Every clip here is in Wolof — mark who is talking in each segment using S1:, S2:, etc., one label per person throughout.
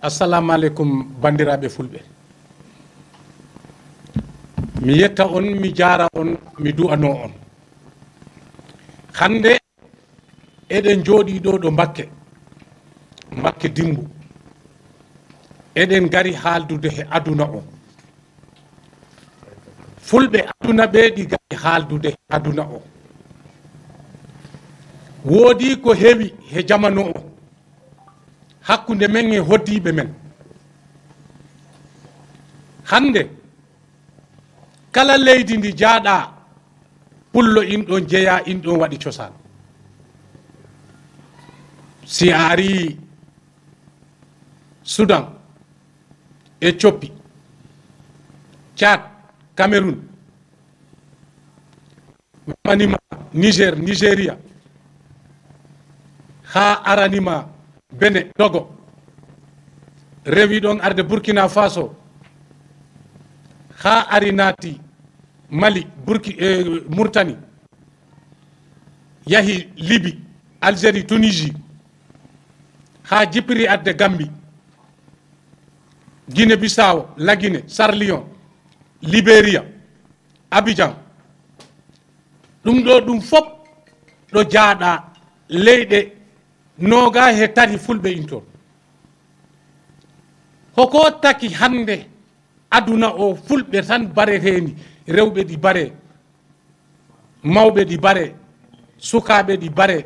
S1: assalamu aleykum bandiraɓe fulɓe. Mi yetta on, mi jara on, mi du'ano on. Hande eɗen jooɗi ɗo ɗo Mbakke Dimbu. Eɗen gari haaldude he aduna o. Fulɓe aduna ɓe ɗi gari haaldude he aduna o. Woodi ko heewi he jamanu o hakkunde men e hoddiɓe men. Hande kala leydi ndi jaaɗa pullo in ɗon jeeya, in ɗon waɗi cosaan. Si a ari Sudan, Éthiopie, Tchad, Cameroun, manima Nigeria, ha aranima Benin, Togo, rewi ɗon arde Burkina Faso, ha ari naati Mali, Mauritanie, yahi Libye, Algérie, Tunisie, ha jippiri adde Gambie, Guinée Bissau, La Guinée, Sierra Leone, Libéria, Abidjan. Ɗum ɗo ɗum fof ɗo jaaɗa leyɗe noga he tati fulɓe in toon. Hoko taki hande aduna o fulɓe tan bareteni, rewɓe ɗi bare, mawɓe ɗi bare, sukaɓe ɗi bare,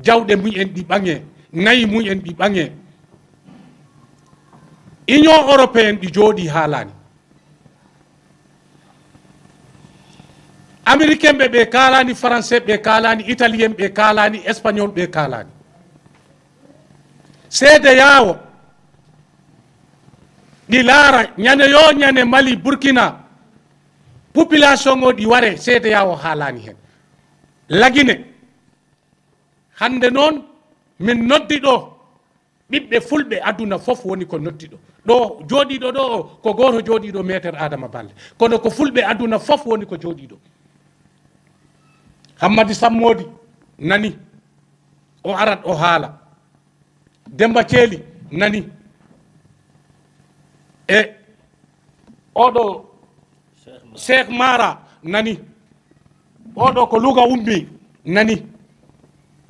S1: jawɗe mumen ɗi ɓange, nayi mumen ɗi ɓange. Union européenne ɗi jooɗi haalani. Américain ɓe kalani, français ɓe kalani, italien ɓe kalani, espagnol ɓe kalani. Seede yawo ɗi laara ñande yo ñande Mali, Burkina, population o ɗi ware, seede yawo haalani hen. Lagine hande noon min noddi ɗo ɓiɓɓe fulɓe aduna fof woni ko noddi ɗo. Ɗo jooɗiɗo ɗo o ko goto jooɗiɗo Maître Adama Balde, kono ko fulɓe aduna fof woni ko jooɗiɗo. Hammadi Sammodi nani, o arat o haala. Demba Ceeli nani, e oɗo Cheikh Mara nani, oɗo ko Louga ummi nani,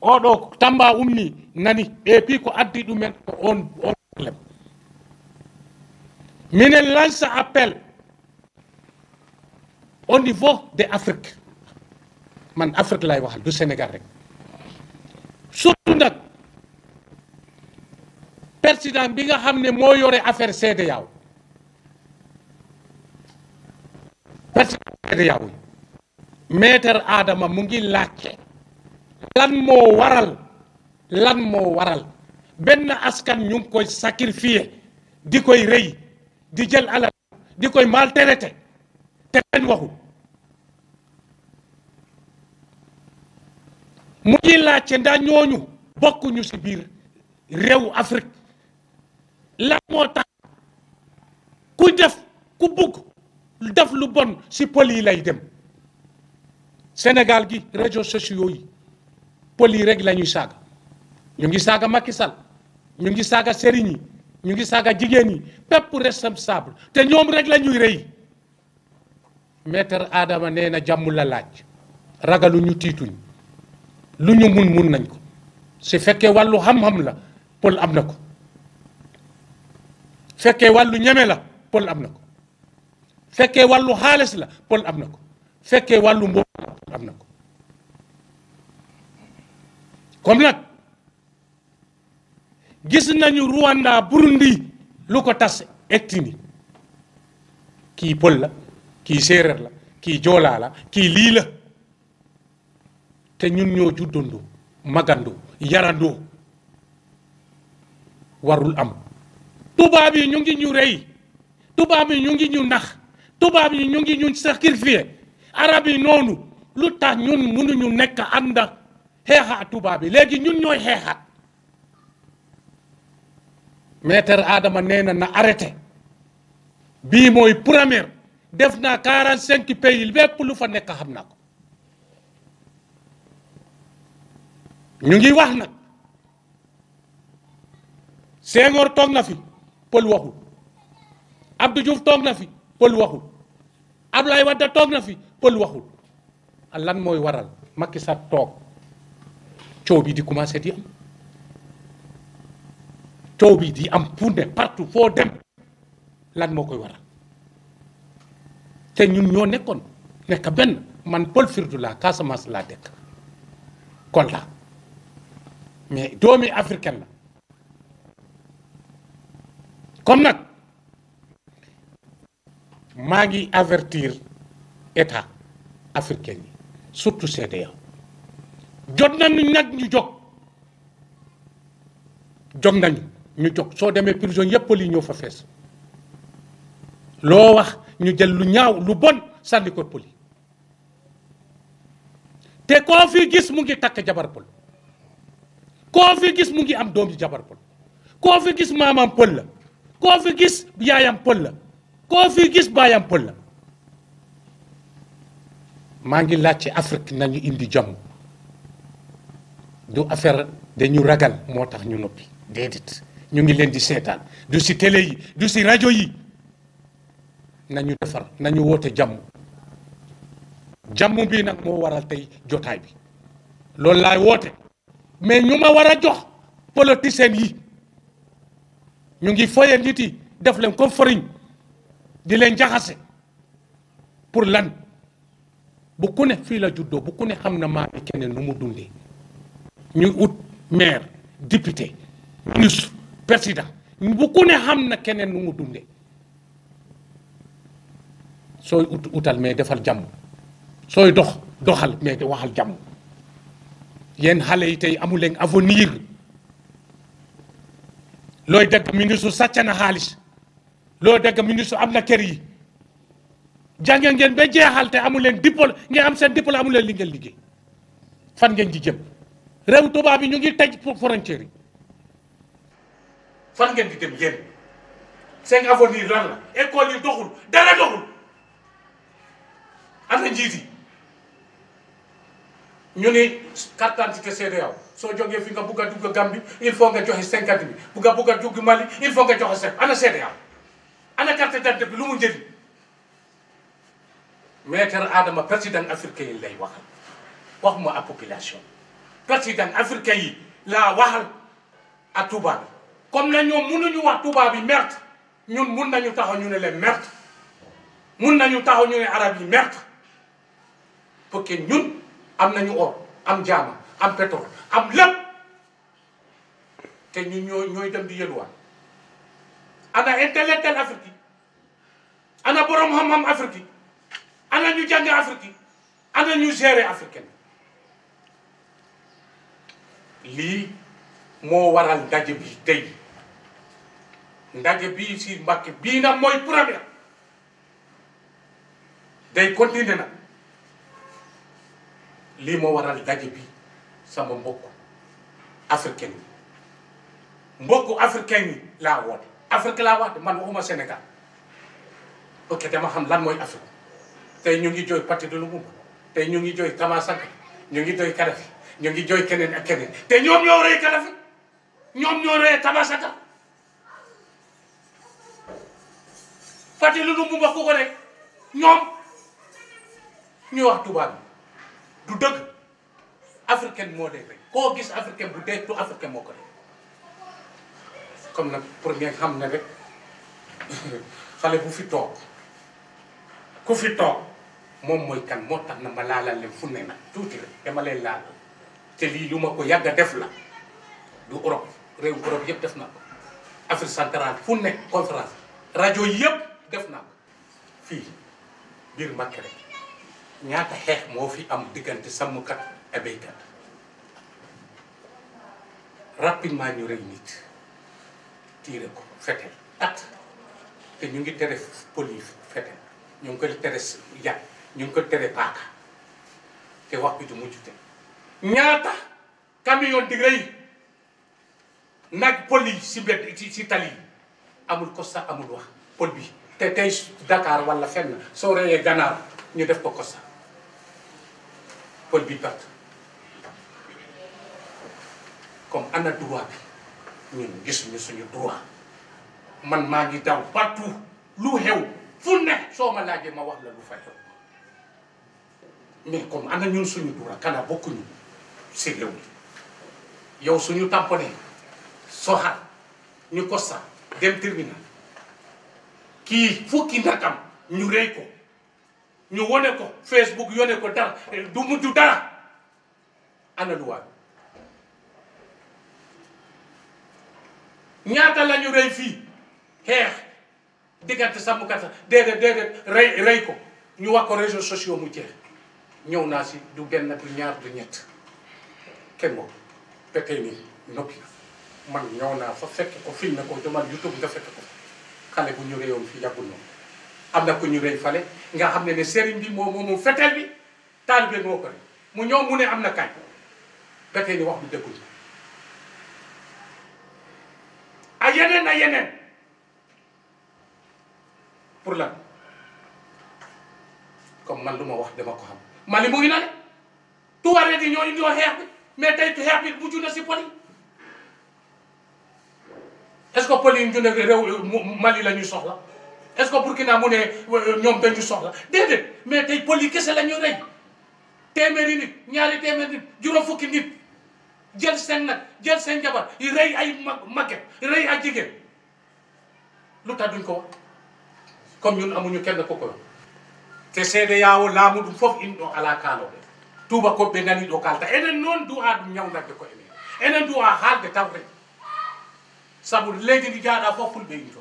S1: oɗo Tamba ummi nani. Ɓe pi ko addi ɗumen ko on problème. Minen lance appel au niveau de Afrique, man Afrique lay waxal, du Sénégal rek. Surtout nag président bi nga xam ne moo yore affaire CEDEAO, président CEDEAO Maître Adama mu ngi laajte lan moo waral benn askan ñu ngi koy sacrifier, di koy rëy, di jël alal, di koy maltraité te kenn waxu. mu ngi laajte ndax ñooñu bokkuñu ci biir réew Afrique. lan moo tax ku bugg def lu bon ci pël yi lay dem. Sénégal gi réseaux sociaux yi pël yi rek la ñuy saaga. ñu ngi saaga Macky Sall, ñu ngi saaga sëriñ yi, ñu ngi saaga jigéen yi, bépp responsable te ñoom rek la ñuy rëy. Maître Adama nee na jàmm la laaj, ragalu ñu tiituñ, lu ñu mun nañ ko. su fekkee wàllu xam-xam la pël am na ko, fekkee wàllu ñeme la pël am na ko, fekkee wàllu xaalis la pël am na ko, fekkee wàllu mbóot la pël am na ko. comme nag gis nañu Rwanda, Burundi lu ko tas Etini, kii pël la, kii séeréer la, kii joolaa la, kii lii la, te ñun ñoo juddandoo, magandoo, yarandoo. warul am. tubaab yi ñu ngi ñu rey, tubaab yi ñu ngi ñu nax, tubaab yi ñu ngi ñu sacrifier. arab yi noonu, lu tax ñun mënuñu nekk ànd xeexaat tubaab yi? léegi ñun ñooy xeexaat. Maître Adama nee na arrêté. bii mooy première, def naa 45 pays, lépp lu fa nekk xam naa ko. ñu ngi wax nag Senghor toog na fi pël waxul Abdou Diouf toog na fi pël waxul Ablaye Wade toog na fi pël waxul lan mooy waral Macky Sall toog coow bi di commencé di am coow bi di am fu ne partout foo dem lan moo koy waral te ñun ñoo nekk benn man Paul Firdou la Casamance laa dëkk Kolda mais doomi africaine la comme nag maa ngi avertir état africain yi surtout CEDEAO jot nañu nag ñu jóg nañu ñu jóg soo demee prison yëpp li ñoo fa fees loo wax ñu jël lu ñaaw lu bon sànni ko poli te koo fi gis mu ngi takk jabar pël koo fi gis mu ngi am doom ji jabar pël koo fi gis maamam pël la koo fi gis yaayam pël la koo fi gis baayam pël la maa ngi laaj ci Afrique nañu indi jàmm du affaire dañu ragal moo tax ñu noppi déedéet ñu ngi leen di seetaan du si télé yi du si rajo yi nañu defar nañu woote jàmm jàmm bi nag moo waral tey jotaay bi loolu laay woote mais ñu ma war a jox politiciens yi ñu ngi foye nit yi def leen comme fariñ di leen jaxase pour lan bu ku ne fii la juddoo bu ku ne xam na maa ngi keneen nu mu dundee ñu ut maire député ministre président bu ku ne xam na keneen nu mu dundee sooy utal mais defal jàmm sooy doxal mais waxal jàmm yéen xale yi tey amu leen avenir looy dégg ministre sàcc na xaalis loo dégg ministre am na kër yi jànge ngeen ba jeexal te amu leen diplôme ngeen am seen diplôme amu leen li ngeen liggéey fan ngeen di jëm réew tubaab yi ñu ngi tëj frontière yi fan ngeen di dem yéen seen avenir lan la école yi doxul dara doxul ana njiit yi ñu ni carte d'identité CEDEAO soo jógee fi nga bugg a dugg Gambie il faut nga joxe 50 bi bugg a dugg Mali il faut nga joxe 5 ana CEDEAO ana carte d'identité bi lu mu njëriñ maître Adama président africain yi lay waxal waxuma à population président africain yi laa waxal à tubaab bi comme na ñoom mënuñu wax tubaab yi merde ñun mun nañu taxaw ñu ne leen merde mun nañu taxaw ñu ne arab yi merde parce que ñun am nañu or am jaama am pétrole am lépp te ñun ñooy dem di yëluwaat ana intellectuel Afrique yi ana borom xam-xam Afrique yi ana ñu jàng Afrique yi ana ñu gérer africaine lii moo waral ndaje bi tey ndaje bii si Mbàkke bii nag mooy premier day continuer nag lii moo waral ndaje bi sama mbokku africain yi mbokku africain yi laa woote Afrique laa wax man waxuma Sénégal ok dama xam lan mooy Afrique tey ñu ngi jooy Patrice Lumumba tey ñu ngi jooy Thomas Sankara ñu ngi jooy Kadhafi ñu ngi jooy keneen ak keneen te ñoom ñoo rey Kadhafi ñoom ñoo rey Thomas Sankara Patrice Lumumba ku ko rey ñoom ñu wax tubaab bi du dëgg africaine moo dee rek koo gis africaine bu dee du africaine moo ko rek comme nag pour ngeen xam ne rek xale bu fi toog ku fi toog moom mooy kan moo tax na ma laalal leen fu ne nag tuuti rek dama leen laal te lii lu ma ko yàgg a def la du Europe réew Europe yëpp def na ko Afrique centrale fu ne conférence rajo yëpp def na ko fii biir Mbàkke rek ñaata xeex moo fi am diggante sàmmkat ak béykat rapidement ñu rey nit tiire ko fetel at te ñu ngi tere poli fetel ñu ngi koy tere yàq ñu ngi koy tere paaka te wax bi du mujj te ñaata camion di rey nag poli si mbedd si tali yi amul kosta amul wax pol bi te tey Dakar wala fenn soo reyee ganaar ñu def ko kosta pol bi perte comme ana droit bi ñun gisuñu suñu droit man maa ngi daw partout lu xew fu ne soo ma laajee ma wax la lu fa xew mais comme ana ñun suñu droit kana bokkuñu si réew mi yow suñu tamponné soxal ñu ko sax dem tribunal kii fukki ndakam ñu rey ko ñu wone ko Facebook yone ko dara du mujj dara ana lu waay ñaata la ñu rey fii xeex diggante sàmmkat déedéet rey ko ñu wax ko réseaux sociaux mu jeex ñëw naa si du benn du ñaar du ñett kenn moom ba tey nii noppi man ñëw naa fa fekk ko filmé ko demal YouTube nga fekk ko xale bu ñu reyoon fii yàggul noonu am na ko ñu rey fale nga xam ne sëriñ bi moom fetel bi taalibe moo ko rey mu ñëw mu ne am na kañ ba tey ni wax bi dëggul a yeneen pour lan comme man lu ma wax dama ko xam Mali mu ngi na le tuareg yi ñoo indiwoo xeex bi mais tey xeex bi mujj na si pol yi est-ce que pol yi ñu ne réew Mali la ñuy soxla est-ce que Burkina mu ne ñoom dañu soxla déedéet mais tey pol yi kese la ñuy rey téeméeri nit ñaari téeméeri nit juróom fukki nit jël seen nag jël seen jabar yi rey ay màgget rey ay jigéen lu tax duñ ko wax comme ñun amuñu kenn ko ko te CEDEAO laamu ɗum fof inɗo ala kaaloɓe tubakoɓe nani ɗo kalta enen noon du'a ɗum ñawnande ko enen enen du'a haalde tawre sabu leydi ndi jaaɗa fof fulɓe into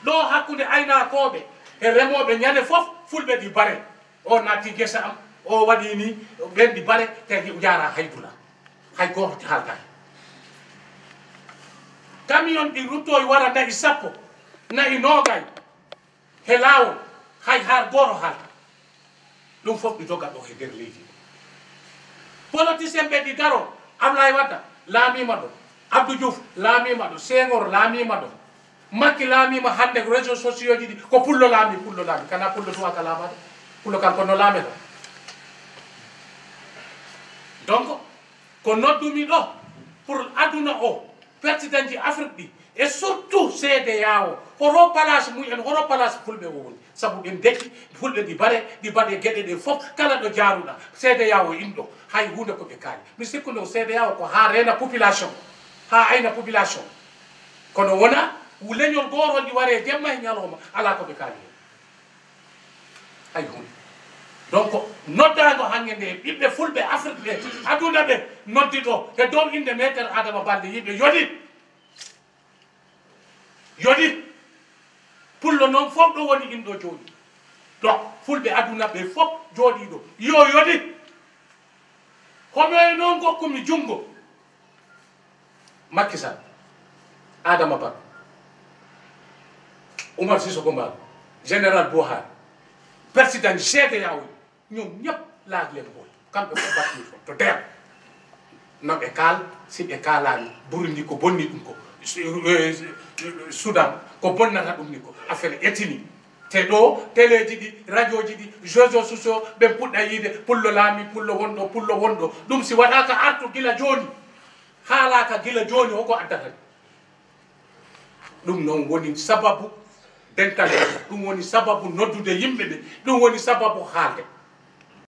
S1: ɗo hakkude aynakoɓe e remoɓe ñande fof fulɓe ɗi bare o natti gesa am o waɗi ni ɓen ɗi bare te jara haydula hay goto haaltani camion ɗi ruttoy wara nayi sappo nayi nogay he laawol hay har goto haalta ɗum fof ɗi doga ɗo e nder leydi politicien ɓe ɗi daro Ablaye Wade laamima ɗo Abdou Diouf laamima ɗo Senghor laamima ɗo Macky laamima hande réseaux sociaux ji ɗi ko pullo laami kana pullo tuwaka laamade pullo kan kono laame ɗo donc ko noddumi ɗo pour aduna o président ji Afrique ɗi et surtout CEDEAO horo place mumen horo place fulɓe o woni sabu ɓen dekki fulɓe ɗi mbaɗe gueɗe ɗe fof kala ɗo jaaruɗa CEDEAO inɗo hay hunde koɓe kaali mi sikkuno CEDEAO ko ha rena population ha ayna population kono wona leñol gorol ɗi ware jemma e ñalowma ala koɓe kaali hay hunde donc noddago hange nde ɓiɓɓe fulɓe Afrique ɓe aduna ɓe noddi ɗo e dow inde Maître Adama Baldé yimɓe yodi pullo noon fof ɗo woni inɗo jooɗi ɗo fulɓe aduna ɓe fof jooɗi ɗo yo yodi honoye noon gokkumi jungo Macky Sall Adama Ba Oumar Sissoko Mbalo général Buhari président CEDEAO ñoom ñëpp laaj leen bool kamɓe ko batni fof to der no ɓe kaal si ɓe kaalani Burundi ko bonni ɗum ko Soudan ko bonnata ɗum ni ko affaire ettini te ɗo téléji ɗi radio ji ɗi réseaux sociaux ɓe puɗɗa yiide pullo laami pullo wonɗo ɗum si waɗaka artu gila joni haalaka gila joni hoko addata ɗum noon woni sababu dental ɗum woni sababu noddude yimɓe ɓe ɗum woni sababu haalde